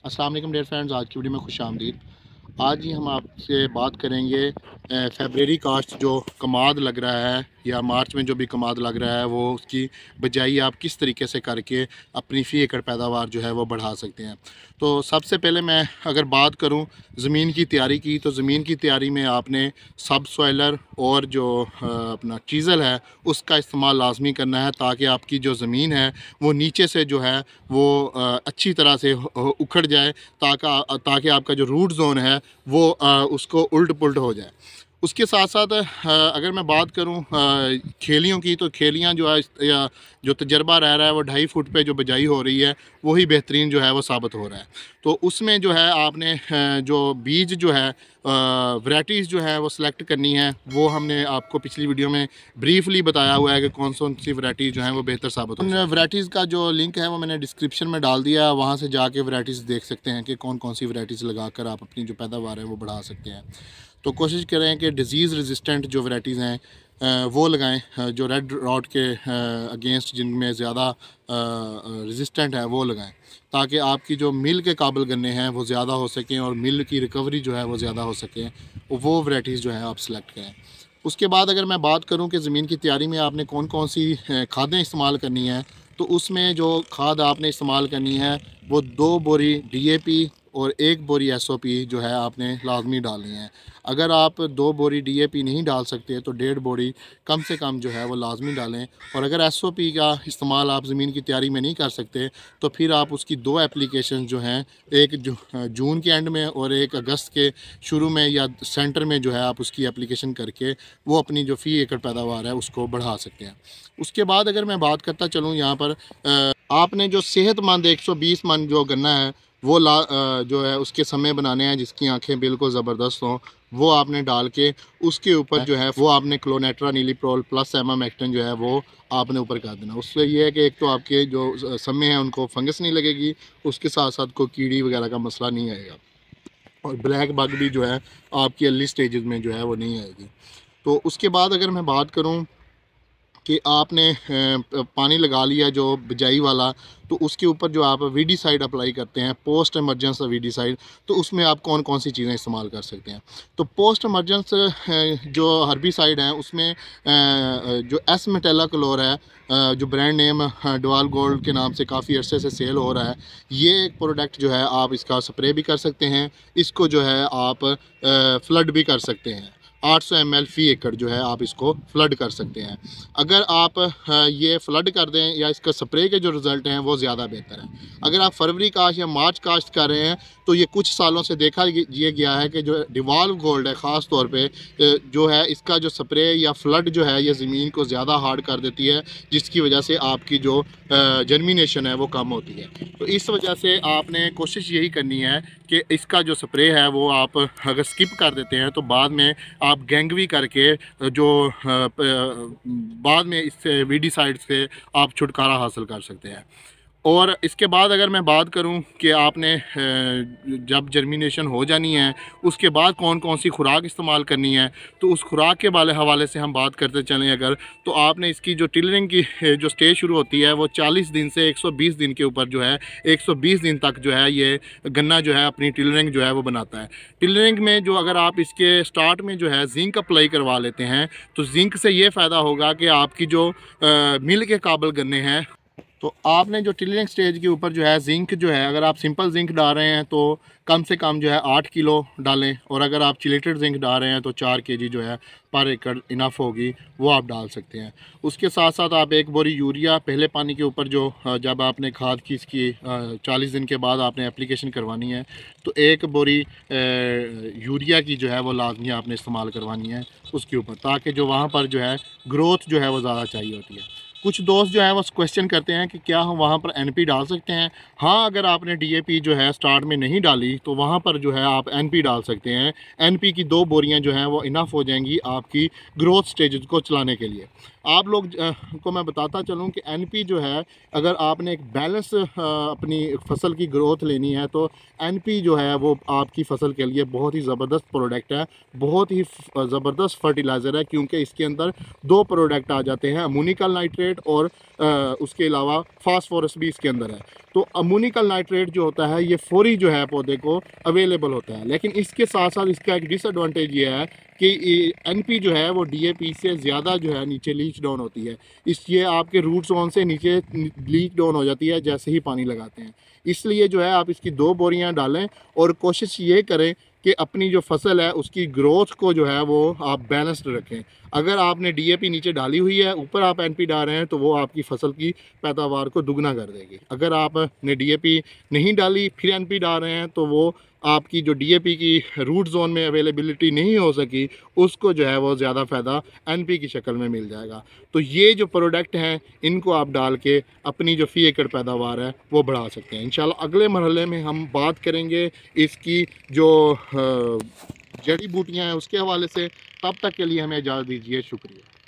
अस्सलाम वालेकुम dear friends, आज की वीडियो में खुश आमदीद। आज ही हम आपसे बात करेंगे फेब्रुअरी कास्ट जो कमाद लग रहा है या मार्च में जो भी कमाद लग रहा है वो उसकी बजाई आप किस तरीके से करके अपनी फ़ी एकड़ पैदावार जो है वो बढ़ा सकते हैं। तो सबसे पहले मैं अगर बात करूं ज़मीन की तैयारी की, तो ज़मीन की तैयारी में आपने सब सॉइलर और जो अपना चीज़ल है उसका इस्तेमाल लाजमी करना है, ताकि आपकी जो ज़मीन है वो नीचे से जो है वो अच्छी तरह से उखड़ जाए, ताकि आपका जो रूट ज़ोन है वो उसको उल्ट पुल्ट हो जाए। उसके साथ साथ अगर मैं बात करूं खेलियों की, तो खेलियां जो है या जो तजर्बा रह रहा है वो 2.5 फुट पे जो बिजाई हो रही है वही बेहतरीन जो है वो साबित हो रहा है। तो उसमें जो है आपने जो बीज जो है वैराइटीज़ जो है वो सिलेक्ट करनी है, वो हमने आपको पिछली वीडियो में ब्रीफली बताया हुआ है कि कौन सी वैराइटीज़ जो हैं वो बेहतर साबित हो। उन वैराइटीज़ का जो लिंक है वो मैंने डिस्क्रिप्शन में डाल दिया, वहाँ से जाके वैराइटीज़ देख सकते हैं कि कौन कौन सी वैराइटीज़ लगाकर आप अपनी जो पैदावार है वो बढ़ा सकते हैं। तो कोशिश करें कि डिज़ीज़ रेजिस्टेंट जो वैराइटीज़ हैं वो लगाएं, जो रेड रॉट के अगेंस्ट जिनमें ज़्यादा रेजिस्टेंट है वो लगाएं, ताकि आपकी जो मिल के काबिल गन्ने हैं वो ज़्यादा हो सकें और मिल की रिकवरी जो है वो ज़्यादा हो सके। वो वैराइटीज़ जो है आप सेलेक्ट करें। उसके बाद अगर मैं बात करूं कि ज़मीन की तैयारी में आपने कौन कौन सी खादें इस्तेमाल करनी है, तो उसमें जो खाद आपने इस्तेमाल करनी है वो 2 बोरी DAP और 1 बोरी SOP जो है आपने लाजमी डालनी है। अगर आप 2 बोरी DAP नहीं डाल सकते तो 1.5 बोरी कम से कम जो है वो लाजमी डालें। और अगर SOP का इस्तेमाल आप ज़मीन की तैयारी में नहीं कर सकते तो फिर आप उसकी 2 एप्लीकेशन जो हैं, एक जून के एंड में और एक अगस्त के शुरू में या सेंटर में जो है आप उसकी एप्लीकेशन करके वो अपनी जो फ़ी एकड़ पैदावार है उसको बढ़ा सकते हैं। उसके बाद अगर मैं बात करता चलूँ यहाँ पर आपने जो सेहतमंद 120 मन जो गन्ना है वो जो है उसके समय बनाने हैं जिसकी आंखें बिल्कुल ज़बरदस्त हों, वो आपने डाल के उसके ऊपर जो है वो आपने क्लोनेट्रा नीलीप्रोल प्लस एमामेक्टिन जो है वो आपने ऊपर कर देना। उससे ये है कि एक तो आपके जो समय हैं उनको फंगस नहीं लगेगी, उसके साथ साथ कोई कीड़ी वगैरह का मसला नहीं आएगा और ब्लैक बग भी जो है आपकी अर्ली स्टेजेस में जो है वो नहीं आएगी। तो उसके बाद अगर मैं बात करूं कि आपने पानी लगा लिया जो बिजाई वाला, तो उसके ऊपर जो आप वीडीसाइड अप्लाई करते हैं, पोस्ट इमरजेंस वीडीसाइड, तो उसमें आप कौन कौन सी चीज़ें इस्तेमाल कर सकते हैं। तो पोस्ट इमरजेंस जो हर्बिसाइड हैं उसमें जो एस मेटालाक्लोर है, जो ब्रांड नेम डुआल गोल्ड के नाम से काफ़ी अरसे से सेल हो रहा है, ये एक प्रोडक्ट जो है आप इसका स्प्रे भी कर सकते हैं, इसको जो है आप फ्लड भी कर सकते हैं। 800 ml फ़ी एकड़ जो है आप इसको फ्लड कर सकते हैं। अगर आप ये फ्लड कर दें या इसका स्प्रे के जो रिज़ल्ट हैं वो ज़्यादा बेहतर हैं। अगर आप फरवरी काश्त या मार्च काश्त कर रहे हैं तो ये कुछ सालों से देखा ये गया है कि जो डिवाल्व गोल्ड है ख़ास तौर पे जो है इसका जो स्प्रे या फ्लड जो है ये ज़मीन को ज़्यादा हार्ड कर देती है, जिसकी वजह से आपकी जो जर्मिनेशन है वो कम होती है। तो इस वजह से आपने कोशिश यही करनी है कि इसका जो स्प्रे है वो आप अगर स्किप कर देते हैं तो बाद में आप गैंगवी करके जो बाद में इससे वीडीसाइड से आप छुटकारा हासिल कर सकते हैं। और इसके बाद अगर मैं बात करूं कि आपने जब जर्मिनेशन हो जानी है उसके बाद कौन कौन सी खुराक इस्तेमाल करनी है, तो उस खुराक के हवाले से हम बात करते चलें अगर, तो आपने इसकी जो टिलरिंग की जो स्टेज शुरू होती है वो 40 दिन से 120 दिन के ऊपर जो है 120 दिन तक जो है ये गन्ना जो है अपनी टिलरिंग जो है वो बनाता है। टिलरिंग में जो अगर आप इसके स्टार्ट में जो है जिंक अप्लाई करवा लेते हैं तो जिंक से ये फ़ायदा होगा कि आपकी जो मिल के काबिल गन्ने हैं, तो आपने जो टिलरिंग स्टेज के ऊपर जो है जिंक जो है, अगर आप सिंपल जिंक डाल रहे हैं तो कम से कम जो है 8 किलो डालें, और अगर आप चिलेटेड जिंक डाल रहे हैं तो 4 kg जो है पर एकड़ इनफ होगी, वो आप डाल सकते हैं। उसके साथ साथ आप 1 बोरी यूरिया पहले पानी के ऊपर जो जब आपने खाद की इसकी 40 दिन के बाद आपने एप्लीकेशन करवानी है, तो 1 बोरी यूरिया की जो है वो लाजमी आपने इस्तेमाल करवानी है उसके ऊपर, ताकि जो वहाँ पर जो है ग्रोथ जो है वो ज़्यादा चाहिए होती है। कुछ दोस्त जो है वो क्वेश्चन करते हैं कि क्या हम वहाँ पर NP डाल सकते हैं। हाँ, अगर आपने DAP जो है स्टार्ट में नहीं डाली तो वहाँ पर जो है आप NP डाल सकते हैं। NP की 2 बोरियाँ जो हैं वो इनफ हो जाएंगी आपकी ग्रोथ स्टेज को चलाने के लिए। आप लोग को मैं बताता चलूँ कि NP जो है, अगर आपने एक बैलेंस अपनी फसल की ग्रोथ लेनी है तो NP जो है वो आपकी फसल के लिए बहुत ही ज़बरदस्त प्रोडक्ट है, बहुत ही ज़बरदस्त फर्टिलाइज़र है, क्योंकि इसके अंदर 2 प्रोडक्ट आ जाते हैं, अमोनिकल नाइट्रेट और उसके अलावा फास्फोरस भी इसके अंदर है। तो अमोनिकल नाइट्रेट जो होता है ये फौरी जो है पौधे को अवेलेबल होता है, लेकिन इसके साथ साथ इसका एक डिसएडवांटेज ये है कि एनपी जो है वो डीएपी से ज़्यादा जो है नीचे लीच डाउन होती है, इसलिए आपके रूट जोन से नीचे लीक डाउन हो जाती है जैसे ही पानी लगाते हैं। इसलिए जो है आप इसकी 2 बोरियां डालें और कोशिश ये करें कि अपनी जो फसल है उसकी ग्रोथ को जो है वो आप बैलेंस्ड रखें। अगर आपने डीएपी नीचे डाली हुई है, ऊपर आप एनपी डाल रहे हैं, तो वो आपकी फसल की पैदावार को दुगना कर देगी। अगर आपने डीएपी नहीं डाली फिर एनपी डाल रहे हैं, तो वो आपकी जो डीएपी की रूट जोन में अवेलेबिलिटी नहीं हो सकी, उसको जो है वो ज़्यादा फ़ायदा एनपी की शक्ल में मिल जाएगा। तो ये जो प्रोडक्ट हैं इनको आप डाल के अपनी जो फ़ी एकड़ पैदावार है वो बढ़ा सकते हैं। इंशाल्लाह अगले मरहले में हम बात करेंगे इसकी जो जड़ी बूटियाँ हैं उसके हवाले से। तब तक के लिए हमें इजाज़त दीजिए। शुक्रिया।